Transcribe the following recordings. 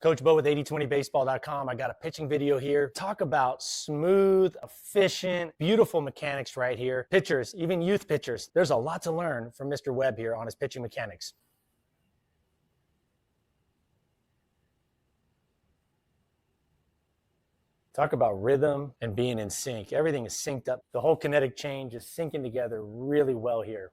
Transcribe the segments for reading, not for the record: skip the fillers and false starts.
Coach Bo with 8020baseball.com. I got a pitching video here. Talk about smooth, efficient, beautiful mechanics right here. Pitchers, even youth pitchers, there's a lot to learn from Mr. Webb here on his pitching mechanics. Talk about rhythm and being in sync. Everything is synced up. The whole kinetic change is syncing together really well here.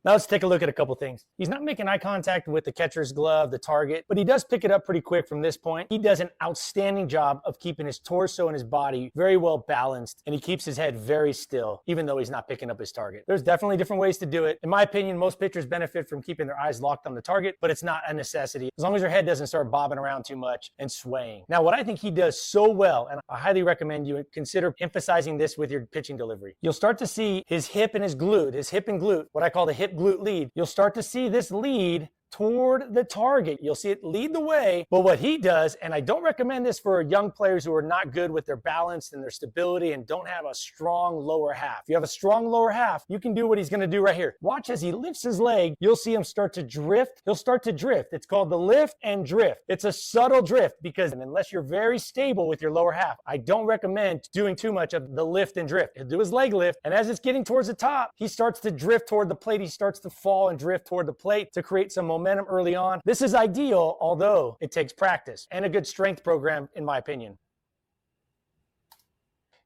Now let's take a look at a couple things. He's not making eye contact with the catcher's glove, the target, but he does pick it up pretty quick from this point. He does an outstanding job of keeping his torso and his body very well balanced, and he keeps his head very still, even though he's not picking up his target. There's definitely different ways to do it. In my opinion, most pitchers benefit from keeping their eyes locked on the target, but it's not a necessity, as long as your head doesn't start bobbing around too much and swaying. Now, what I think he does so well, and I highly recommend you consider emphasizing this with your pitching delivery. You'll start to see his hip and his glute, his hip and glute, what I call the hip glute lead. You'll start to see this lead toward the target. You'll see it lead the way. But what he does, and I don't recommend this for young players who are not good with their balance and their stability and don't have a strong lower half. If you have a strong lower half, you can do what he's going to do right here. Watch as he lifts his leg. You'll see him start to drift. He'll start to drift. It's called the lift and drift. It's a subtle drift because unless you're very stable with your lower half, I don't recommend doing too much of the lift and drift. He'll do his leg lift, and as it's getting towards the top, he starts to drift toward the plate. He starts to fall and drift toward the plate to create some momentum early on. This is ideal, although it takes practice and a good strength program, in my opinion.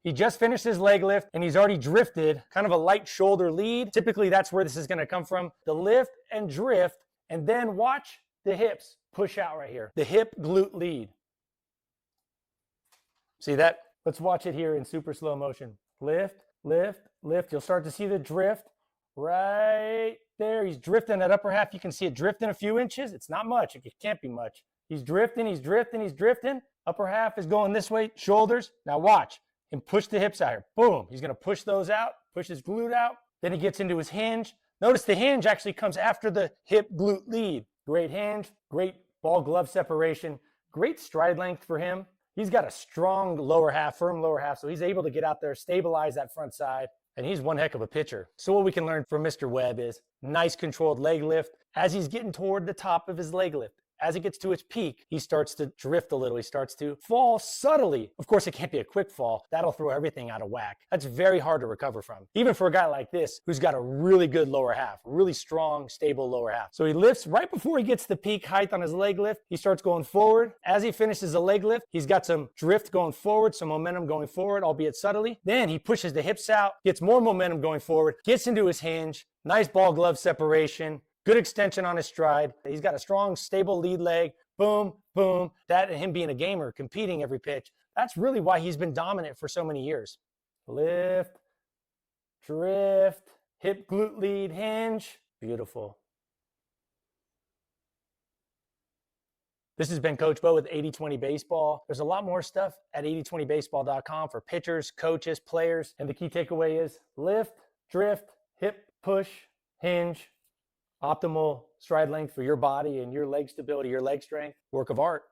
He just finished his leg lift and he's already drifted, kind of a light shoulder lead. Typically, that's where this is going to come from. The lift and drift, and then watch the hips push out right here. The hip glute lead. See that? Let's watch it here in super slow motion. Lift, lift, lift. You'll start to see the drift right there. He's drifting that upper half. You can see it drifting a few inches. It's not much. It can't be much. He's drifting, he's drifting, he's drifting. Upper half is going this way, shoulders. Now watch him push the hips out here. Boom. He's going to push those out, push his glute out. Then he gets into his hinge. Notice the hinge actually comes after the hip glute lead. Great hinge, great ball glove separation, great stride length for him. He's got a strong lower half, firm lower half, so he's able to get out there, stabilize that front side. And he's one heck of a pitcher. So what we can learn from Mr. Webb is nice controlled leg lift. As he's getting toward the top of his leg lift, as it gets to its peak, he starts to drift a little. He starts to fall subtly. Of course, it can't be a quick fall. That'll throw everything out of whack. That's very hard to recover from, even for a guy like this who's got a really good lower half, really strong, stable lower half. So he lifts right before he gets the peak height on his leg lift. He starts going forward. As he finishes the leg lift, he's got some drift going forward, some momentum going forward, albeit subtly. Then he pushes the hips out, gets more momentum going forward, gets into his hinge, nice ball glove separation, good extension on his stride. He's got a strong, stable lead leg. Boom, boom. That and him being a gamer, competing every pitch. That's really why he's been dominant for so many years. Lift, drift, hip glute lead, hinge. Beautiful. This has been Coach Bo with 8020 Baseball. There's a lot more stuff at 8020baseball.com for pitchers, coaches, players. And the key takeaway is lift, drift, hip, push, hinge. Optimal stride length for your body and your leg stability, your leg strength. Work of art.